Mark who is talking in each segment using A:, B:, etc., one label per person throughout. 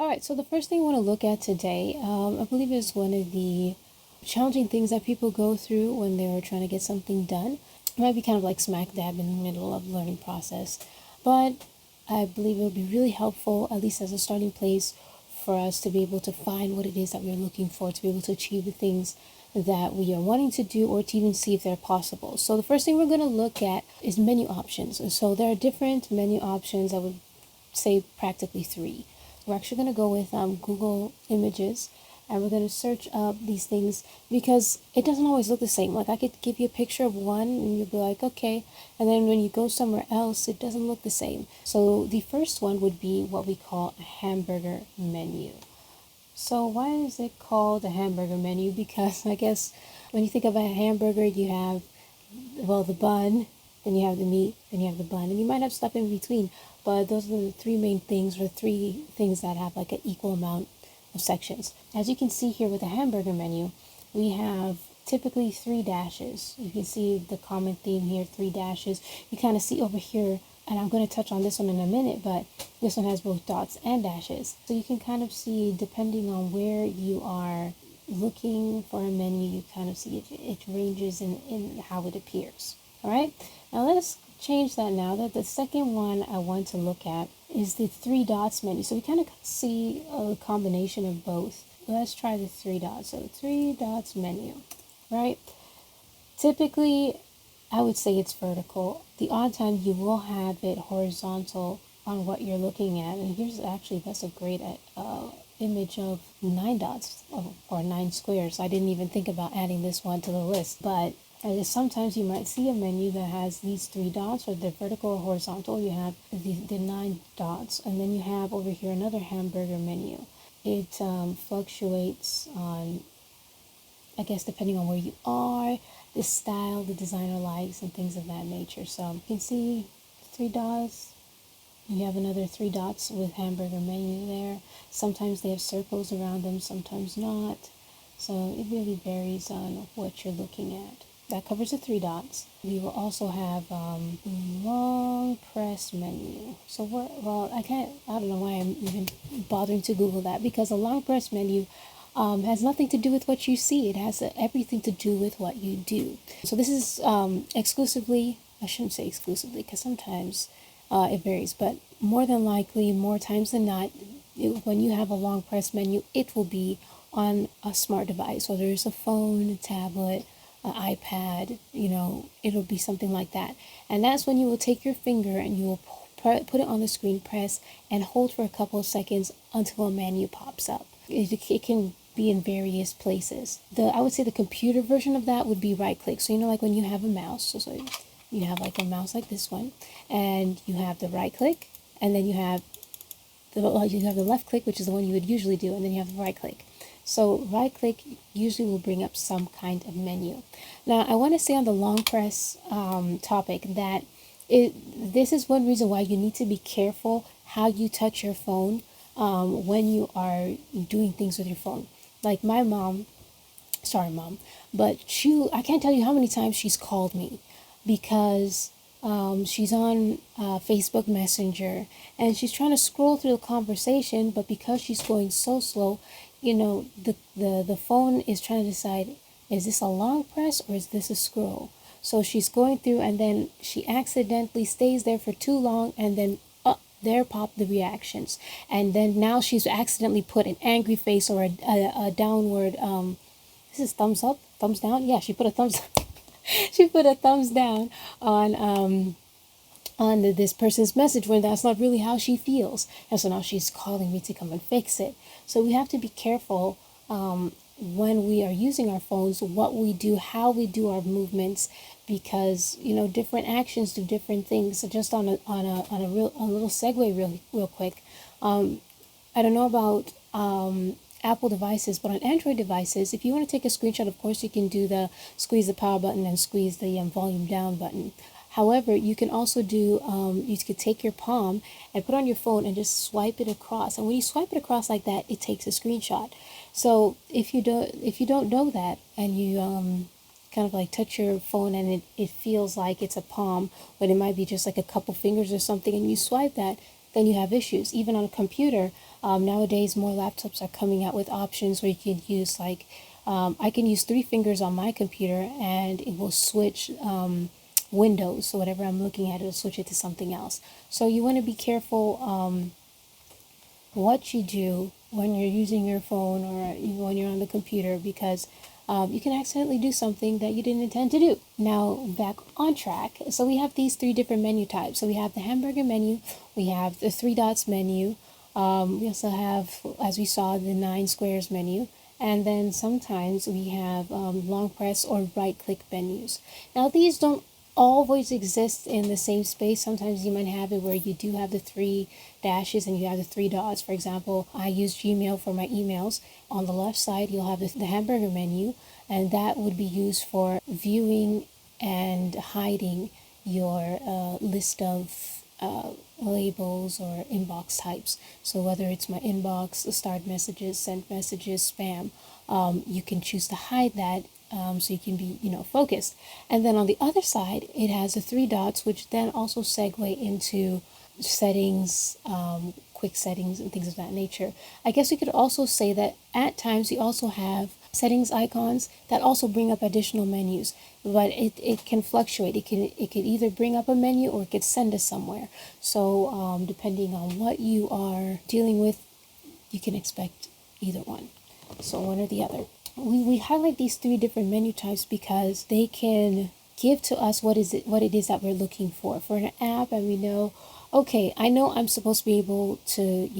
A: All right, so the first thing I want to look at today, I believe is one of the challenging things that people go through when they're trying to get something done. It might be kind of like smack dab in the middle of the learning process, but I believe it would be really helpful, at least as a starting place, for us to be able to find what it is that we're looking for, to be able to achieve the things that we are wanting to do, or to even see if they're possible. So the first thing we're going to look at is menu options. And so there are different menu options. I would say practically three. We're actually going to go with Google Images, and we're going to search up these things because it doesn't always look the same. Like I could give you a picture of one and you'll be like, okay, and then when you go somewhere else, it doesn't look the same. So the first one would be what we call a hamburger menu. So why is it called a hamburger menu? Because I guess when you think of a hamburger, you have, well, the bun, then you have the meat, then you have the bun, and you might have stuff in between. But those are the three main things, or three things that have like an equal amount of sections. As you can see here with the hamburger menu, we have typically three dashes. You can see the common theme here, three dashes. You kind of see over here, and I'm going to touch on this one in a minute, but this one has both dots and dashes. So you can kind of see, depending on where you are looking for a menu, you kind of see it ranges in how it appears. All right, now let's change that now. That the second one I want to look at is the three dots menu. So we kind of see a combination of both. Let's try the three dots. So three dots menu, right? Typically, I would say it's vertical. The odd time you will have it horizontal on what you're looking at. And here's actually, that's a great image of 9 dots or 9 squares. I didn't even think about adding this one to the list, but sometimes you might see a menu that has these 3 dots, or the vertical or horizontal. You have the 9 dots, and then you have over here another hamburger menu. It fluctuates on, I guess, depending on where you are, the style the designer likes, and things of that nature. So you can see 3 dots. You have another 3 dots with hamburger menu there. Sometimes they have circles around them, sometimes not. So it really varies on what you're looking at. That covers the 3 dots. We will also have long press menu. So I don't know why I'm even bothering to Google that, because a long press menu has nothing to do with what you see. It has everything to do with what you do. So this is exclusively, I shouldn't say exclusively, because sometimes it varies, but more than likely, more times than not, when you have a long press menu, it will be on a smart device, whether it's a phone, a tablet, an iPad, it'll be something like that. And that's when you will take your finger and you will put it on the screen, press, and hold for a couple of seconds until a menu pops up. It can be in various places. I would say the computer version of that would be right click. So like when you have a mouse, so you have like a mouse like this one, and you have the right click, and then you have the left click, which is the one you would usually do, and then you have the right click. So right click usually will bring up some kind of menu. Now I want to say on the long press topic that this is one reason why you need to be careful how you touch your phone when you are doing things with your phone. Like my mom, sorry mom, but I can't tell you how many times she's called me because she's on Facebook Messenger and she's trying to scroll through the conversation, but because she's going so slow, the phone is trying to decide, is this a long press or is this a scroll? So she's going through, and then she accidentally stays there for too long, and then there pop the reactions, and then now she's accidentally put an angry face or a downward this is thumbs up, thumbs down. Yeah, she put a thumbs she put a thumbs down on this person's message when that's not really how she feels. And so now she's calling me to come and fix it. So we have to be careful when we are using our phones, what we do, how we do our movements, because different actions do different things. So just on a little segue real quick, I don't know about Apple devices, but on Android devices, if you want to take a screenshot, of course you can do the squeeze the power button and squeeze the volume down button. However, you can also do, you could take your palm and put on your phone and just swipe it across. And when you swipe it across like that, it takes a screenshot. So if you don't know that, and you kind of like touch your phone and it feels like it's a palm, but it might be just like a couple fingers or something, and you swipe that, then you have issues. Even on a computer, Nowadays, more laptops are coming out with options where you can use I can use three fingers on my computer and it will switch windows. So whatever I'm looking at, it'll switch it to something else. So you want to be careful what you do when you're using your phone or when you're on the computer, because you can accidentally do something that you didn't intend to do. Now, back on track. So we have these three different menu types. So we have the hamburger menu, we have the three dots menu, we also have, as we saw, the 9 squares menu, and then sometimes we have long press or right click menus. Now, these don't always exist in the same space. Sometimes you might have it where you do have the three dashes and you have the three dots. For example, I use Gmail for my emails. On the left side, you'll have the hamburger menu, and that would be used for viewing and hiding your list of labels or inbox types. So whether it's my inbox, start messages, sent messages, spam, you can choose to hide that, so you can be, focused. And then on the other side, it has the three dots, which then also segue into settings, quick settings, and things of that nature. I guess we could also say that at times you also have settings icons that also bring up additional menus, but it can fluctuate. It could either bring up a menu or it could send us somewhere. So depending on what you are dealing with, you can expect either one. So one or the other. We highlight these three different menu types because they can give to us what it is that we're looking for an app. And we know, okay, I know I'm supposed to be able to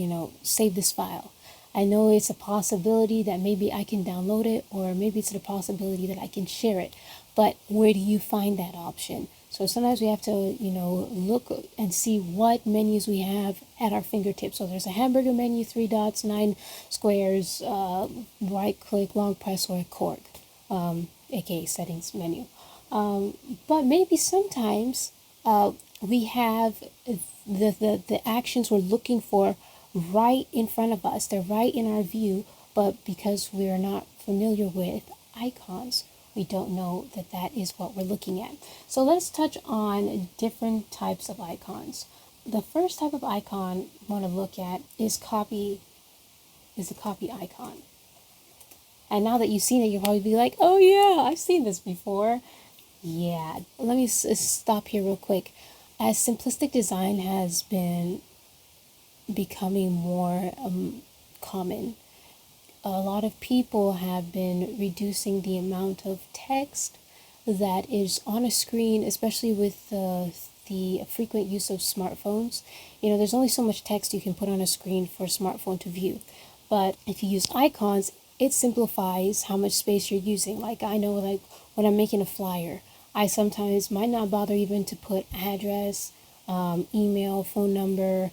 A: save this file. I know it's a possibility that maybe I can download it, or maybe it's a possibility that I can share it, but where do you find that option? So sometimes we have to, look and see what menus we have at our fingertips. So there's a hamburger menu, three dots, 9 squares, right click, long press, or a cork, aka settings menu. But maybe sometimes we have the actions we're looking for right in front of us. They're right in our view, but because we're not familiar with icons, we don't know that is what we're looking at. So let's touch on different types of icons. The first type of icon I want to look at is a copy icon. And now that you've seen it, you'll probably be like, oh yeah, I've seen this before. Yeah, let me stop here real quick. As simplistic design has been becoming more common, a lot of people have been reducing the amount of text that is on a screen, especially with the frequent use of smartphones. There's only so much text you can put on a screen for a smartphone to view. But if you use icons, it simplifies how much space you're using. Like I know, like when I'm making a flyer, I sometimes might not bother even to put address, email, phone number,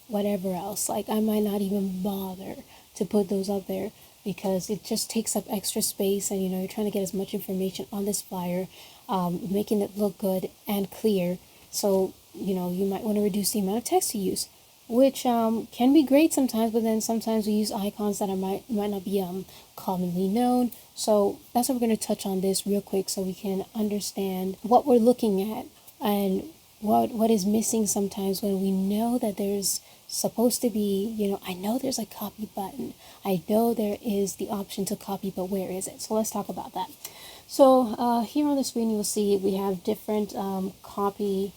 A: whatever else. Like I might not even bother to put those up there because it just takes up extra space, and you're trying to get as much information on this flyer, making it look good and clear. So you might want to reduce the amount of text you use, which can be great sometimes, but then sometimes we use icons that might not be commonly known. So that's what we're going to touch on this real quick, so we can understand what we're looking at and what is missing sometimes when we know that there's supposed to be, I know there's a copy button. I know there is the option to copy, but where is it? So let's talk about that. So here on the screen, you will see we have different copy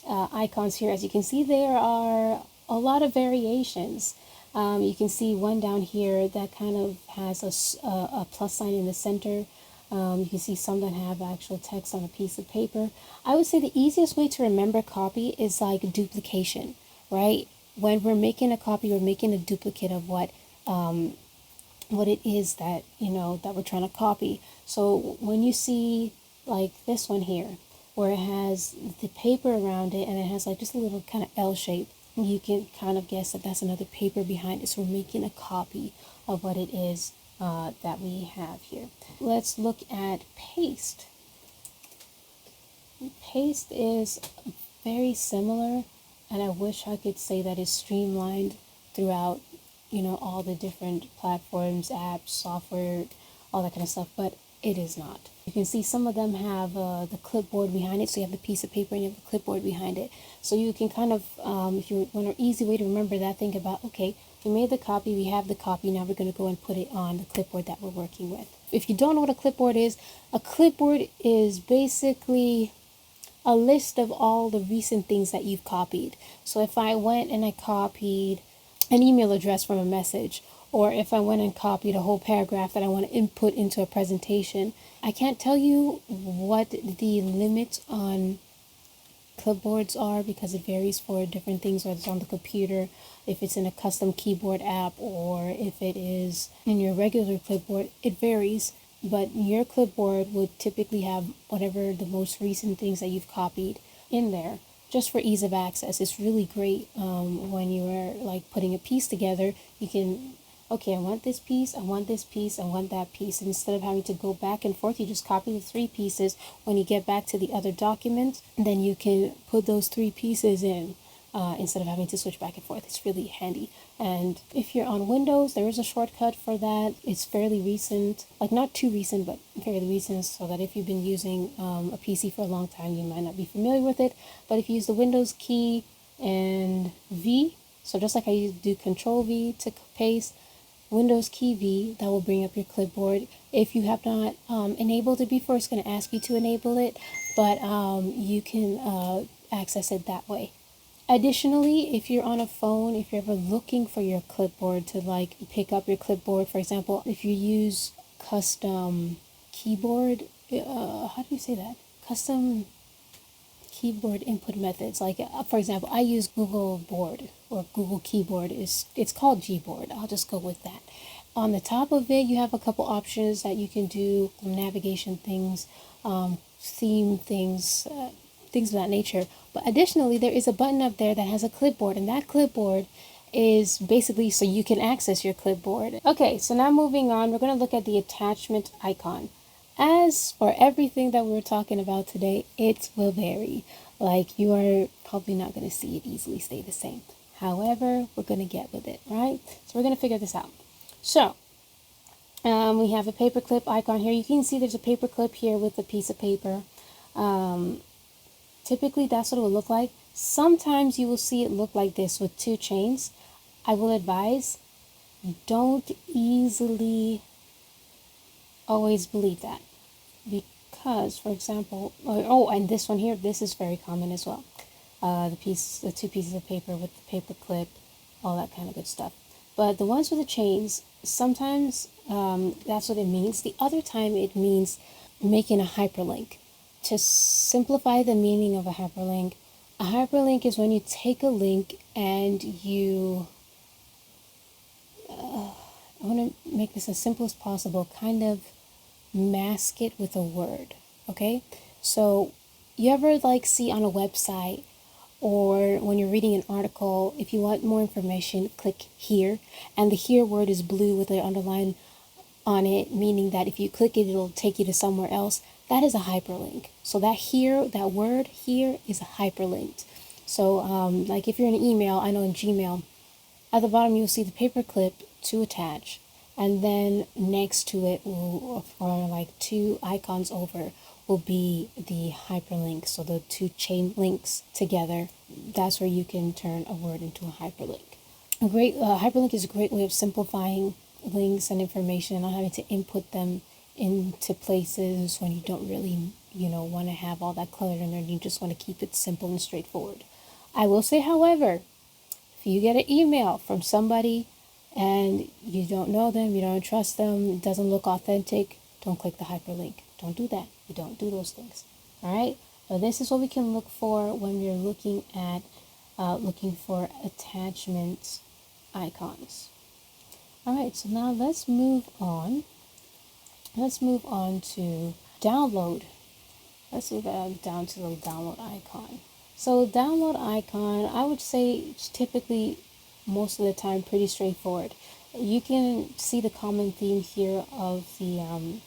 A: icons here. As you can see, there are a lot of variations. You can see one down here that kind of has a plus sign in the center. You can see some that have actual text on a piece of paper. I would say the easiest way to remember copy is like duplication, right? When we're making a copy, we're making a duplicate of what it is that that we're trying to copy. So when you see like this one here, where it has the paper around it and it has like just a little kind of L shape, you can kind of guess that that's another paper behind it. So we're making a copy of what it is that we have here. Let's look at paste. Paste is very similar, and I wish I could say that it's streamlined throughout, all the different platforms, apps, software, all that kind of stuff, but it is not. You can see some of them have the clipboard behind it, so you have the piece of paper and you have the clipboard behind it. So you can kind of, if you want an easy way to remember that, think about, okay, we made the copy, we have the copy, now we're going to go and put it on the clipboard that we're working with. If you don't know what a clipboard is basically a list of all the recent things that you've copied. So if I went and I copied an email address from a message, or if I went and copied a whole paragraph that I want to input into a presentation, I can't tell you what the limits on clipboards are because it varies for different things, whether it's on the computer, if it's in a custom keyboard app, or if it is in your regular clipboard. It varies, but your clipboard would typically have whatever the most recent things that you've copied in there, just for ease of access. It's really great when you're like putting a piece together. You can, okay, I want this piece, I want this piece, I want that piece. And instead of having to go back and forth, you just copy the 3 pieces. When you get back to the other document, then you can put those 3 pieces in instead of having to switch back and forth. It's really handy. And if you're on Windows, there is a shortcut for that. It's fairly recent, like not too recent, but fairly recent, so that if you've been using a PC for a long time, you might not be familiar with it. But if you use the Windows key and V, so just like I do Control V to paste, Windows key V, that will bring up your clipboard. If you have not enabled it before, it's going to ask you to enable it, but you can access it that way. Additionally, if you're on a phone, if you're ever looking for your clipboard to like pick up your clipboard, for example, if you use custom keyboard, how do you say that? Custom keyboard input methods. Like for example, I use Google Board or Google Keyboard. It's called Gboard. I'll just go with that. On the top of it, you have a couple options that you can do, navigation things, theme things, things of that nature. But additionally, there is a button up there that has a clipboard, and that clipboard is basically so you can access your clipboard. Okay, so now moving on, we're going to look at the attachment icon. As for everything that we're talking about today, it will vary. Like, you are probably not going to see it easily stay the same. However, we're going to get with it, right? So we're going to figure this out. So, we have a paperclip icon here. You can see there's a paperclip here with a piece of paper. Typically, that's what it will look like. Sometimes you will see it look like this with 2 chains. I will advise, don't easily always believe that, because for example, and this one here, this is very common as well. The 2 pieces of paper with the paper clip, all that kind of good stuff. But the ones with the chains, sometimes that's what it means. The other time it means making a hyperlink. To simplify the meaning of a hyperlink is when you take a link and you I want to make this as simple as possible, kind of mask it with a word, okay? So you ever like see on a website or when you're reading an article, if you want more information, click here, and the here word is blue with an underline on it, meaning that if you click it, it'll take you to somewhere else. That is a hyperlink. So that here, that word here is a hyperlink. So like if you're in an email, I know in Gmail, at the bottom you'll see the paperclip to attach, and then next to it will, or like 2 icons over, will be the hyperlink. So the 2 chain links together, that's where you can turn a word into a hyperlink. A great hyperlink is a great way of simplifying links and information, not having to input them into places when you don't really, want to have all that clutter in there, and you just want to keep it simple and straightforward. I will say, however, if you get an email from somebody and you don't know them, you don't trust them, it doesn't look authentic, don't click the hyperlink. Don't do that. You don't do those things. All right? So this is what we can look for when we're looking at looking for attachment icons. All right, so now let's move on. Let's move on to download. Let's move down to the download icon. So download icon, I would say it's typically most of the time pretty straightforward. You can see the common theme here of the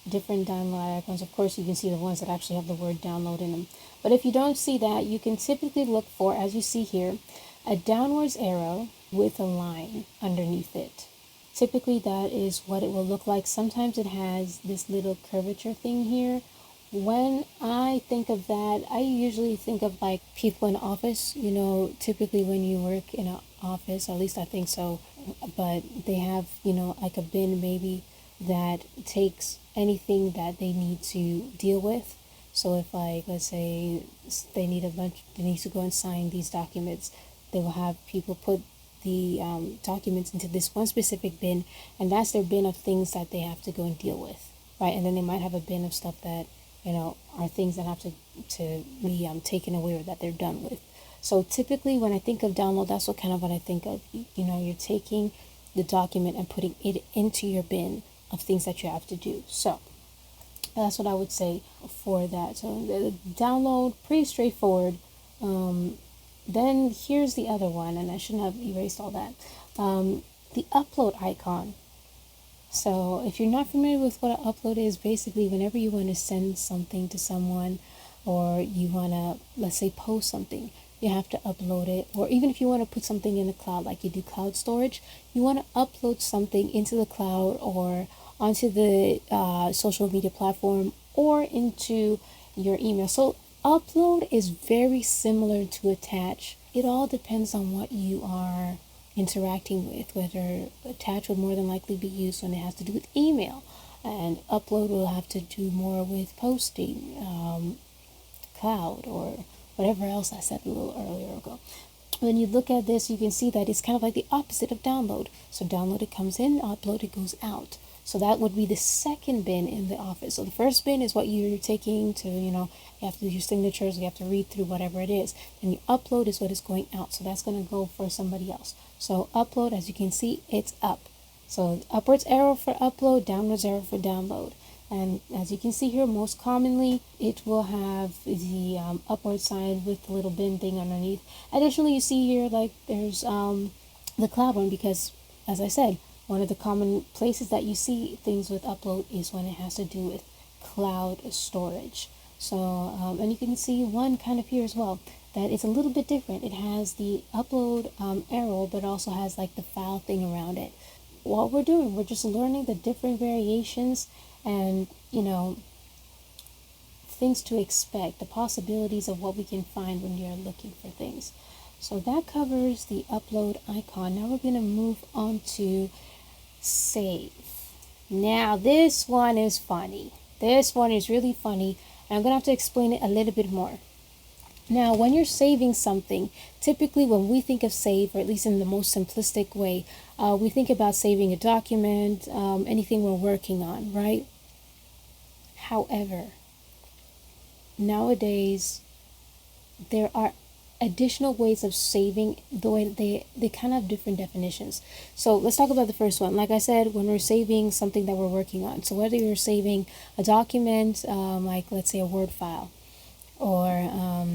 A: different download icons. Of course, you can see the ones that actually have the word download in them. But if you don't see that, you can typically look for, as you see here, a downwards arrow with a line underneath it. Typically, that is what it will look like. Sometimes it has this little curvature thing here. When I think of that, I usually think of like people in office. Typically when you work in an office, at least I think so, but they have, like a bin maybe that takes anything that they need to deal with. So if, like, let's say they need to go and sign these documents, they will have people put the documents into this one specific bin, and that's their bin of things that they have to go and deal with, right? And then they might have a bin of stuff that are things that have to be taken away or that they're done with. So typically when I think of download, that's what I think of. You're taking the document and putting it into your bin of things that you have to do. So that's what I would say for that. So the download, pretty straightforward. Then here's the other one, and I shouldn't have erased all that. The upload icon. So if you're not familiar with what an upload is, basically whenever you want to send something to someone, or you want to, let's say, post something, you have to upload it. Or even if you want to put something in the cloud, like you do cloud storage, you want to upload something into the cloud or onto the social media platform or into your email. So upload is very similar to attach. It all depends on what you are interacting with, whether attach would more than likely be used when it has to do with email, and upload will have to do more with posting, cloud, or whatever else I said a little earlier ago. When you look at this, you can see that it's kind of like the opposite of download. So download, it comes in, upload, it goes out. So that would be the second bin in the office. So the first bin is what you're taking to, you have to do your signatures, you have to read through whatever it is. And your upload is what is going out. So that's going to go for somebody else. So upload, as you can see, it's up. So upwards arrow for upload, downwards arrow for download. And as you can see here, most commonly, it will have the upward side with the little bin thing underneath. Additionally, you see here, like, there's the cloud one, because, as I said, one of the common places that you see things with upload is when it has to do with cloud storage. So, and you can see one kind of here as well, that it's a little bit different. It has the upload arrow, but also has like the file thing around it. What we're doing, we're just learning the different variations and, things to expect, the possibilities of what we can find when you're looking for things. So that covers the upload icon. Now we're going to move on to save. Now this one is funny. This one is really funny, and I'm going to have to explain it a little bit more. Now, when you're saving something, typically when we think of save, or at least in the most simplistic way, we think about saving a document, anything we're working on, right? However, nowadays, there are additional ways of saving, the way they kind of have different definitions. So let's talk about the first one. Like I said, when we're saving something that we're working on, so whether you're saving a document, like let's say a Word file, or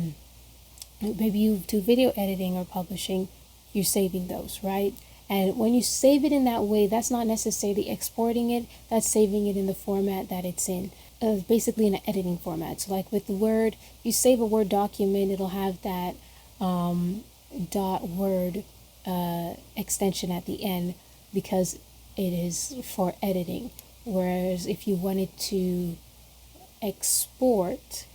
A: maybe you do video editing or publishing, you're saving those, right? And when you save it in that way, that's not necessarily exporting it, that's saving it in the format that it's in, basically in an editing format. So like with Word, you save a Word document, it'll have that .word extension at the end, because it is for editing. Whereas if you wanted to export,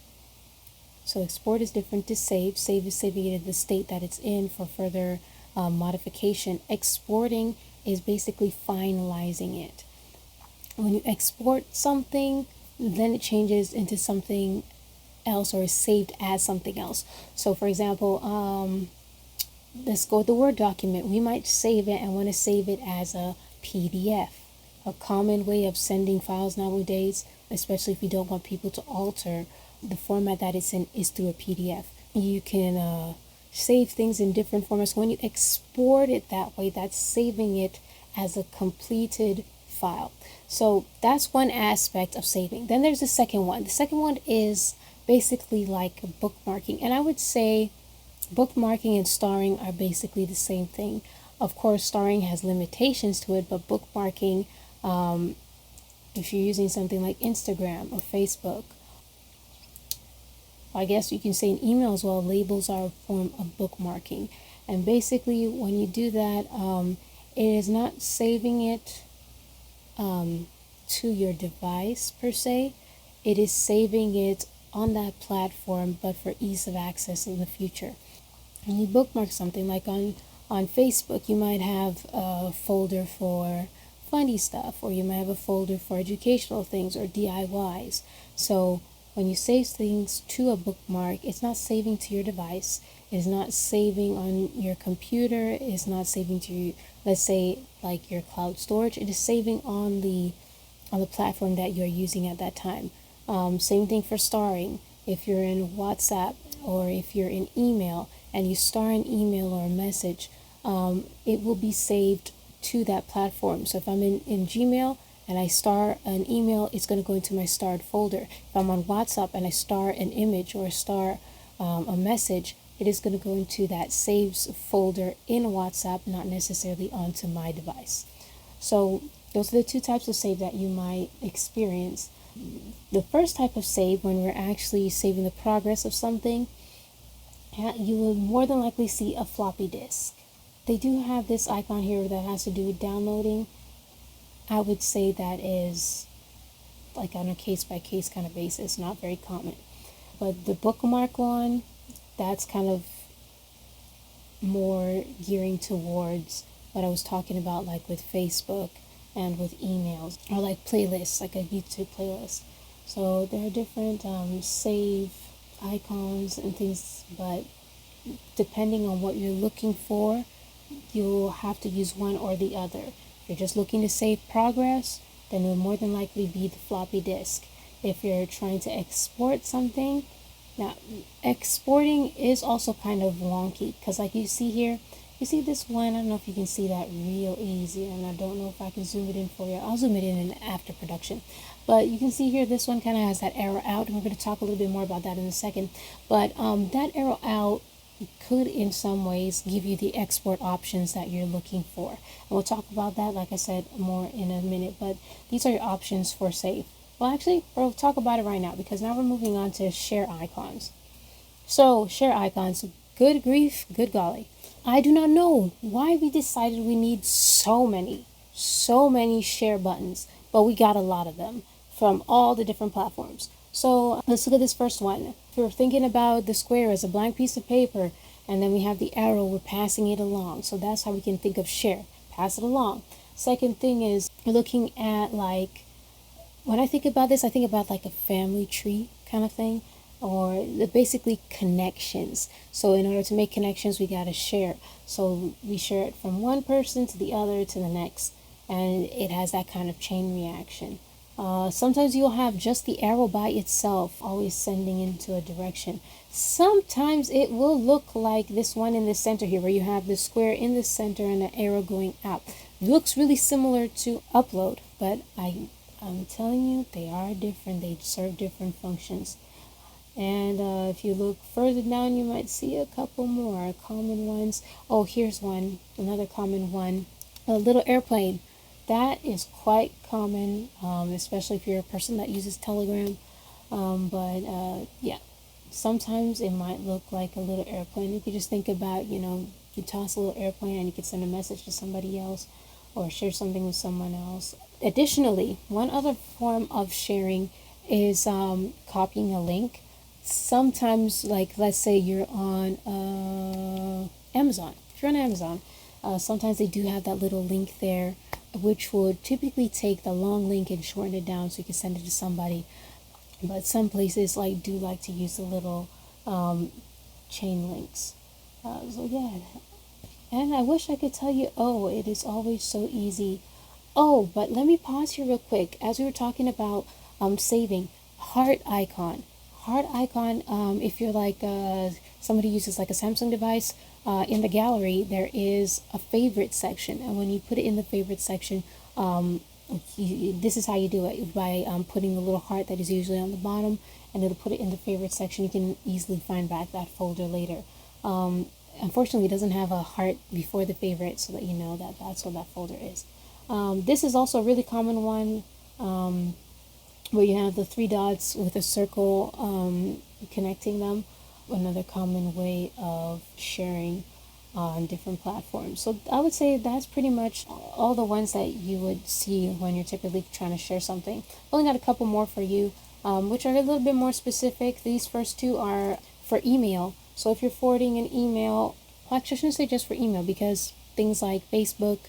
A: so export is different to save. Save is saving it in the state that it's in for further modification. Exporting is basically finalizing it. When you export something, then it changes into something else, or is saved as something else. So for example, let's go with the Word document. We might save it and want to save it as a PDF. A common way of sending files nowadays, especially if you don't want people to alter the format that it's in, is through a PDF. You can save things in different formats. When you export it that way, that's saving it as a completed file. So that's one aspect of saving. Then there's the second one. The second one is basically like bookmarking. And I would say bookmarking and starring are basically the same thing. Of course, starring has limitations to it, but bookmarking, if you're using something like Instagram or Facebook, I guess you can say in email as well, labels are a form of bookmarking. And basically when you do that, it is not saving it to your device per se. It is saving it on that platform, but for ease of access in the future. When you bookmark something, like on Facebook, you might have a folder for funny stuff, or you might have a folder for educational things or DIYs. So when you save things to a bookmark, it's not saving to your device. It's not saving on your computer. It's not saving to, let's say, like your cloud storage. It is saving on the platform that you're using at that time. Same thing for starring. If you're in WhatsApp or if you're in email and you star an email or a message, it will be saved to that platform. So if I'm in Gmail and I star an email, it's going to go into my starred folder. If I'm on WhatsApp and I star an image or star a message, it is going to go into that saves folder in WhatsApp, not necessarily onto my device. So those are the two types of save that you might experience. The first type of save, when we're actually saving the progress of something, you will more than likely see a floppy disk. They do have this icon here that has to do with downloading. I would say that is like on a case-by-case kind of basis, not very common. But the bookmark one, that's kind of more gearing towards what I was talking about, like with Facebook and with emails, or like playlists, like a YouTube playlist. So there are different save icons and things, but depending on what you're looking for, you'll have to use one or the other. If you're just looking to save progress, then it will more than likely be the floppy disk. If you're trying to export something, now exporting is also kind of wonky, because like you see here, you see this one, I don't know if you can see that real easy, and I don't know if I can zoom it in for you. I'll zoom it in after production. But you can see here, this one kind of has that arrow out, and we're going to talk a little bit more about that in a second. But that arrow out could in some ways give you the export options that you're looking for. And we'll talk about that, like I said, more in a minute. But these are your options for save. Well, actually, we'll talk about it right now, because now we're moving on to share icons. So, share icons, good grief, good golly. I do not know why we decided we need so many share buttons, but we got a lot of them from all the different platforms. So let's look at this first one. If we're thinking about the square as a blank piece of paper, and then we have the arrow, we're passing it along. So that's how we can think of share, pass it along. Second thing is looking at, like, when I think about this, I think about like a family tree kind of thing, or basically connections. So in order to make connections, we got to share. So we share it from one person to the other to the next, and it has that kind of chain reaction. Sometimes you'll have just the arrow by itself, always sending into a direction. Sometimes it will look like this one in the center here, where you have the square in the center and an arrow going out. It looks really similar to upload, but I'm telling you, they are different. They serve different functions. And if you look further down, you might see a couple more common ones. Oh, here's one, another common one, a little airplane. That is quite common, especially if you're a person that uses Telegram. But yeah, sometimes it might look like a little airplane. You could just think about, you toss a little airplane and you could send a message to somebody else or share something with someone else. Additionally, one other form of sharing is copying a link. Sometimes, like, let's say you're on Amazon. If you're on Amazon, sometimes they do have that little link there, which would typically take the long link and shorten it down so you can send it to somebody. But some places do like to use the little chain links. So yeah, and I wish I could tell you, oh, it is always so easy. Oh, but let me pause here real quick. As we were talking about saving, heart icon. Heart icon, if you're like somebody uses like a Samsung device, in the gallery there is a favorite section, and when you put it in the favorite section, this is how you do it, by putting the little heart that is usually on the bottom, and it'll put it in the favorite section. You can easily find back that folder later. Unfortunately, it doesn't have a heart before the favorite, so that you know that that's what that folder is. This is also a really common one, where you have the three dots with a circle connecting them. Another common way of sharing. on different platforms. So I would say that's pretty much all the ones that you would see when you're typically trying to share something. I've only got a couple more for you, which are a little bit more specific. These first two are for email. So if you're forwarding an email, well, actually I shouldn't say just for email, because things like Facebook,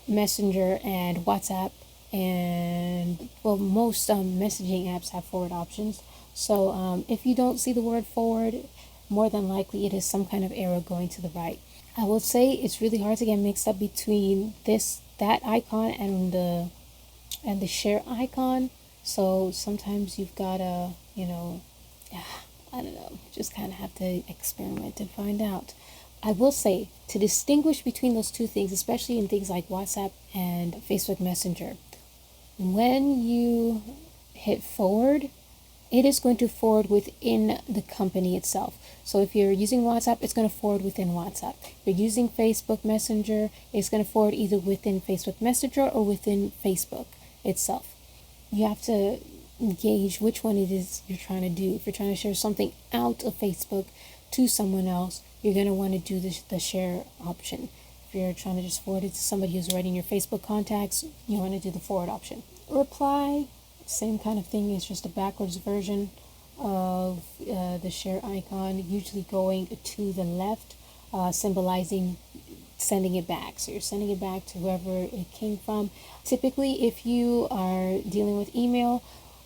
A: Messenger, and WhatsApp, and well, most messaging apps have forward options. So if you don't see the word forward, more than likely it is some kind of arrow going to the right. I will say it's really hard to get mixed up between that icon and the share icon. So sometimes you've gotta, I don't know, just kind of have to experiment and find out. I will say, to distinguish between those two things, especially in things like WhatsApp and Facebook Messenger, when you hit forward, it is going to forward within the company itself. So if you're using WhatsApp, it's going to forward within WhatsApp. If you're using Facebook Messenger, it's going to forward either within Facebook Messenger or within Facebook itself. You have to gauge which one it is you're trying to do. If you're trying to share something out of Facebook to someone else, you're going to want to do the share option. If you're trying to just forward it to somebody who's already in your Facebook contacts, you want to do the forward option. Reply, same kind of thing. It's just a backwards version of the share icon, usually going to the left, symbolizing sending it back. So you're sending it back to whoever it came from. Typically, if you are dealing with email,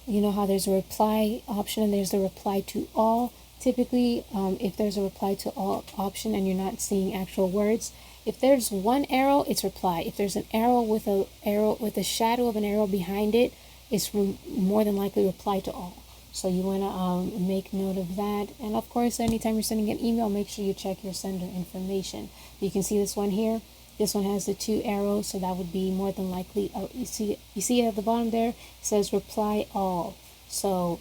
A: you know how there's a reply option and there's a reply to all. Typically, if there's a reply to all option and you're not seeing actual words, if there's one arrow, it's reply. If there's an arrow with a shadow of an arrow behind it, it's more than likely reply to all. So you want to make note of that. And of course, anytime you're sending an email, make sure you check your sender information. You can see this one here. This one has the two arrows, so that would be more than likely. You see it at the bottom there. It says reply all. So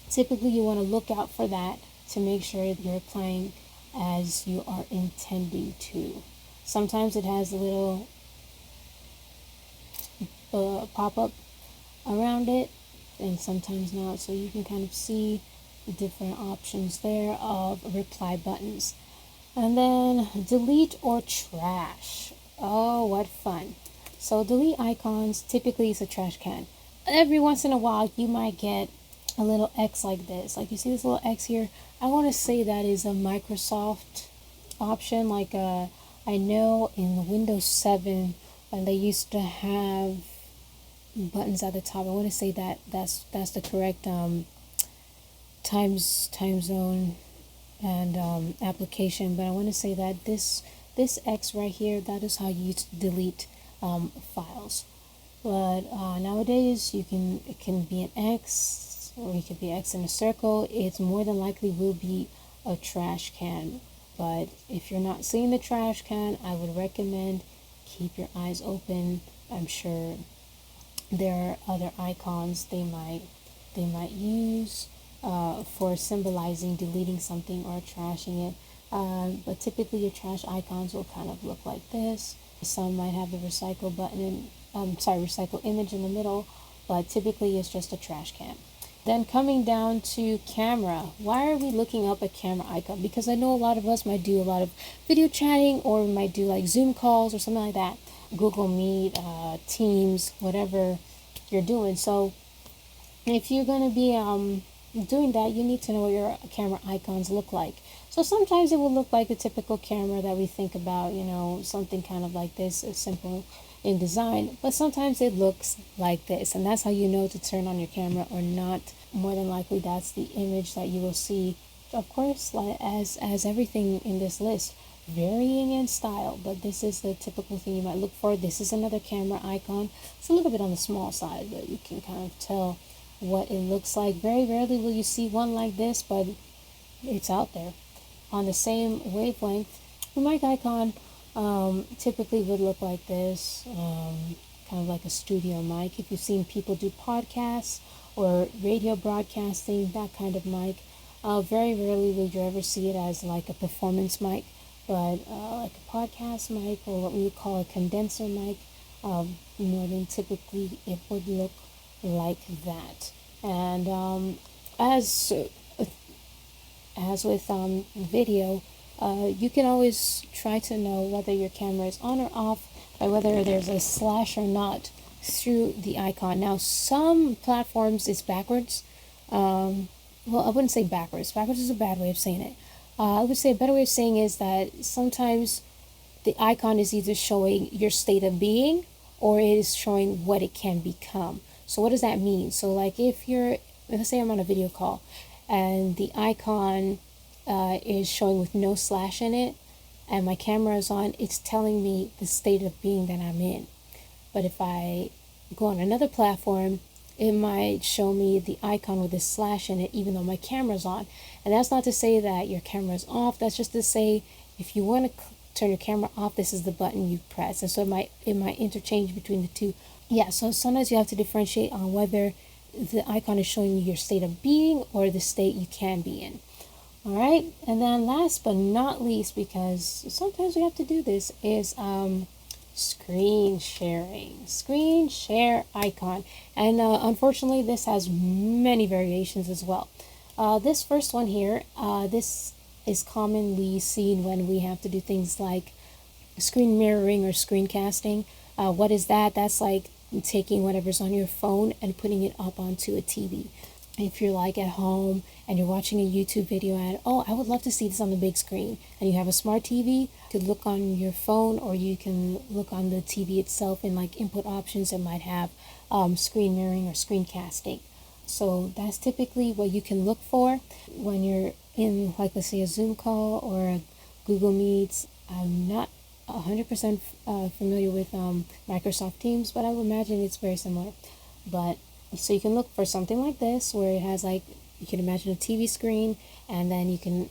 A: typically, you want to look out for that to make sure you're replying as you are intending to. Sometimes it has a little pop-up around it, and sometimes not. So you can kind of see the different options there of reply buttons. And then delete or trash. Oh, what fun. So delete icons, typically it's a trash can. Every once in a while you might get a little X like this. Like you see this little X here? I want to say that is a Microsoft option. Like I know in Windows 7 when they used to have buttons at the top. I want to say that's the correct time zone and application, but I want to say that this X right here, that is how you use to delete files. But nowadays it can be an X, or it could be X in a circle. It's more than likely will be a trash can. But if you're not seeing the trash can, I would recommend keep your eyes open. I'm sure there are other icons they might use for symbolizing deleting something or trashing it. But typically your trash icons will kind of look like this. Some might have the recycle button recycle image in the middle, but typically it's just a trash can. Then coming down to camera, why are we looking up a camera icon? Because I know a lot of us might do a lot of video chatting, or we might do like Zoom calls or something like that, Google Meet, Teams, whatever you're doing. So if you're going to be doing that, you need to know what your camera icons look like. So sometimes it will look like the typical camera that we think about, something kind of like this, simple in design, but sometimes it looks like this, and that's how you know to turn on your camera or not. More than likely that's the image that you will see. Of course, as everything in this list, varying in style, but this is the typical thing you might look for. This is another camera icon. It's a little bit on the small side, but you can kind of tell what it looks like. Very rarely will you see one like this, but it's out there. On the same wavelength, the mic icon typically would look like this, kind of like a studio mic. If you've seen people do podcasts or radio broadcasting, that kind of mic, very rarely will you ever see it as like a performance mic, but like a podcast mic, or what we would call a condenser mic, more than typically it would look like that. And as with video, You can always try to know whether your camera is on or off by whether there's a slash or not through the icon. Now, some platforms it's backwards. Well, I wouldn't say backwards. Backwards is a bad way of saying it. I would say a better way of saying is that sometimes the icon is either showing your state of being or it is showing what it can become. So what does that mean? So like if you're, let's say I'm on a video call and the icon is showing with no slash in it and my camera is on, it's telling me the state of being that I'm in. But if I go on another platform, it might show me the icon with a slash in it even though my camera's on. And that's not to say that your camera's off, that's just to say if you want to turn your camera off, this is the button you press. And so it might interchange between the two. Yeah, so sometimes you have to differentiate on whether the icon is showing you your state of being or the state you can be in. All right, and then last but not least, because sometimes we have to do this, is screen sharing. Screen share icon. And unfortunately, this has many variations as well. This first one here, this is commonly seen when we have to do things like screen mirroring or screencasting. What is that? That's like taking whatever's on your phone and putting it up onto a TV. If you're like at home and you're watching a YouTube video and, oh, I would love to see this on the big screen, and you have a smart TV, you could look on your phone or you can look on the TV itself in like input options that might have screen mirroring or screencasting. So that's typically what you can look for when you're in, like, let's say a Zoom call or a Google Meets. I'm not 100% familiar with Microsoft Teams, but I would imagine it's very similar. But so you can look for something like this where it has, like, you can imagine a TV screen, and then you can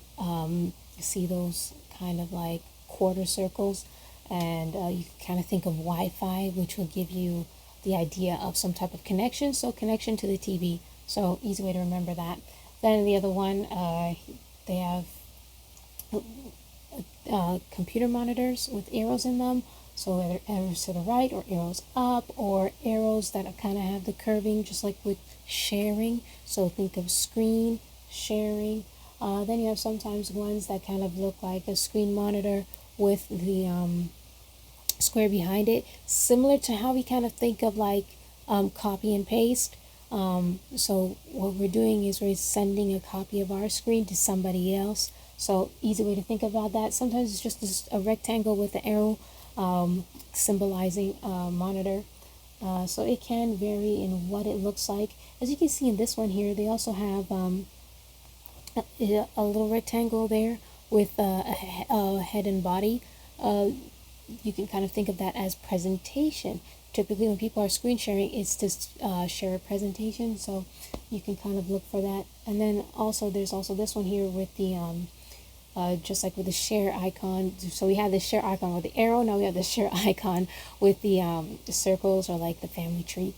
A: see those kind of like quarter circles, and you can kind of think of Wi-Fi, which will give you the idea of some type of connection. So connection to the TV. So easy way to remember that. Then the other one, they have computer monitors with arrows in them. So whether arrows to the right or arrows up or arrows that kind of have the curving, just like with sharing. So think of screen sharing. Then you have sometimes ones that kind of look like a screen monitor with the square behind it, similar to how we kind of think of like copy and paste. So what we're doing is we're sending a copy of our screen to somebody else. So easy way to think about that. Sometimes it's just a rectangle with the arrow symbolizing a monitor. So it can vary in what it looks like. As you can see in this one here, they also have a little rectangle there with a head and body. You can kind of think of that as presentation. Typically when people are screen sharing, it's to share a presentation, so you can kind of look for that. And then also there's also this one here with the just like with the share icon. So we have the share icon with the arrow, now we have the share icon with the circles, or like the family tree.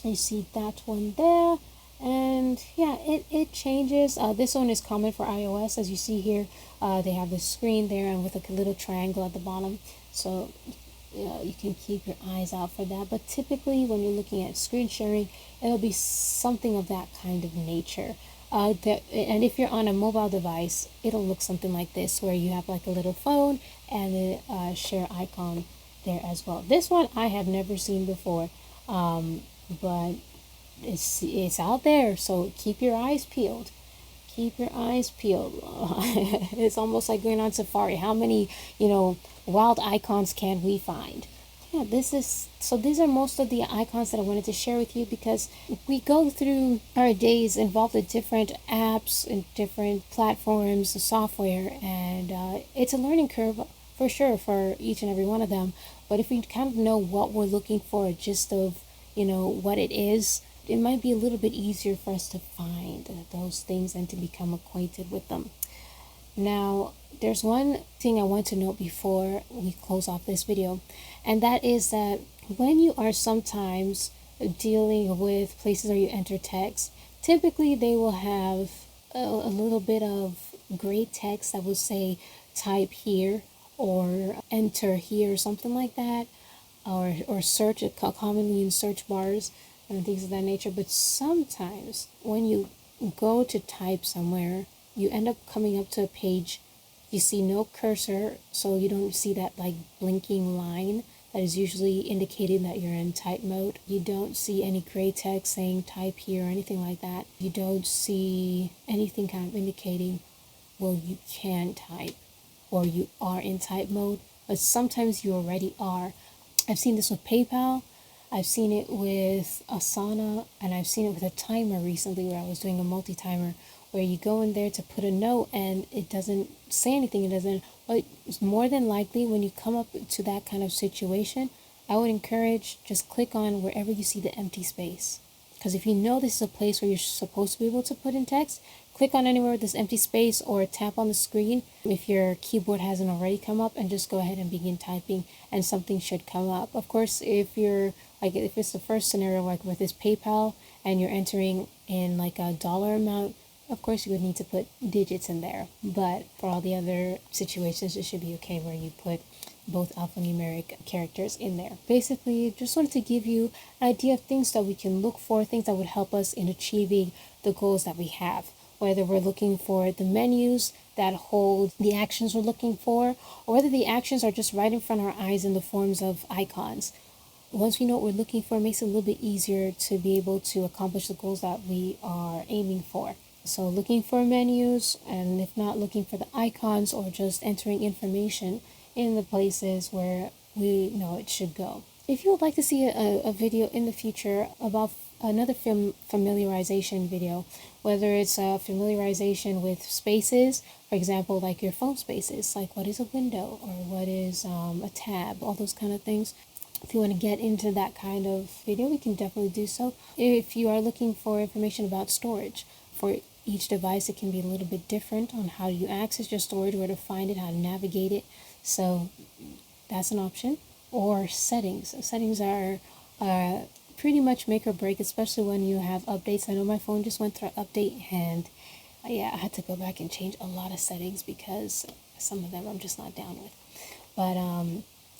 A: You see that one there. And yeah, it changes. This one is common for iOS. As you see here, they have the screen there and with a little triangle at the bottom. So you can keep your eyes out for that. But typically when you're looking at screen sharing, it'll be something of that kind of nature. And if you're on a mobile device, it'll look something like this, where you have like a little phone and the share icon there as well. This one I have never seen before, but it's out there, so keep your eyes peeled. Keep your eyes peeled. It's almost like going on safari. How many, wild icons can we find? Yeah, these are most of the icons that I wanted to share with you, because we go through our days involved with different apps and different platforms and software, and it's a learning curve for sure for each and every one of them. But if we kind of know what we're looking for, a gist of what it is, it might be a little bit easier for us to find those things and to become acquainted with them. Now, there's one thing I want to note before we close off this video, and that is that when you are sometimes dealing with places where you enter text, typically they will have a little bit of gray text that will say type here or enter here or something like that, or search it commonly in search bars and things of that nature. But sometimes when you go to type somewhere, you end up coming up to a page You see no cursor, so you don't see that like blinking line that is usually indicating that you're in type mode. You don't see any gray text saying type here or anything like that. You don't see anything kind of indicating, well, you can type or you are in type mode, but sometimes you already are. I've seen this with PayPal, I've seen it with Asana, and I've seen it with a timer recently where I was doing a multi-timer where you go in there to put a note and it doesn't say anything, it doesn't, but more than likely when you come up to that kind of situation, I would encourage just click on wherever you see the empty space. Because if you know this is a place where you're supposed to be able to put in text, click on anywhere with this empty space or tap on the screen if your keyboard hasn't already come up and just go ahead and begin typing and something should come up. Of course, if it's the first scenario like with this PayPal and you're entering in like a dollar amount, of course you would need to put digits in there. But for all the other situations, it should be okay where you put both alphanumeric characters in there. Basically, just wanted to give you an idea of things that we can look for, things that would help us in achieving the goals that we have. Whether we're looking for the menus that hold the actions we're looking for, or whether the actions are just right in front of our eyes in the forms of icons. Once we know what we're looking for, it makes it a little bit easier to be able to accomplish the goals that we are aiming for. So looking for menus, and if not, looking for the icons or just entering information in the places where we know it should go. If you would like to see a video in the future about another familiarization video, whether it's a familiarization with spaces, for example, like your phone spaces, like what is a window or what is a tab, all those kind of things. If you want to get into that kind of video, we can definitely do so. If you are looking for information about storage, for each device, it can be a little bit different on how you access your storage, where to find it, how to navigate it. So that's an option. Or settings. Settings are pretty much make or break, especially when you have updates. I know my phone just went through an update, and yeah, I had to go back and change a lot of settings because some of them I'm just not down with. But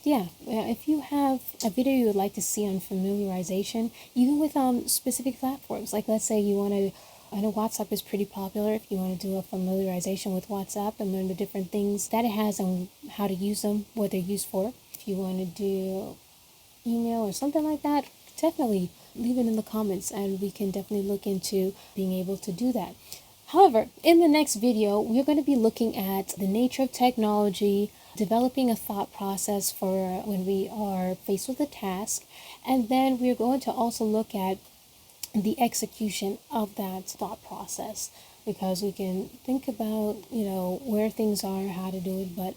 A: yeah, if you have a video you would like to see on familiarization, even with specific platforms, like let's say you want to, I know WhatsApp is pretty popular. If you want to do a familiarization with WhatsApp and learn the different things that it has and how to use them, what they're used for. If you want to do email or something like that, definitely leave it in the comments and we can definitely look into being able to do that. However, in the next video, we're going to be looking at the nature of technology, developing a thought process for when we are faced with a task, and then we're going to also look at the execution of that thought process, because we can think about, where things are, how to do it, but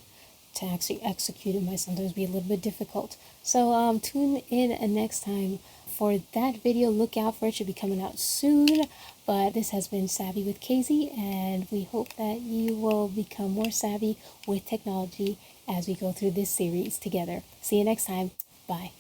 A: to actually execute it might sometimes be a little bit difficult. So tune in next time for that video. Look out for it. Should be coming out soon. But this has been Savvy with Kazy, and we hope that you will become more savvy with technology as we go through this series together. See you next time. Bye.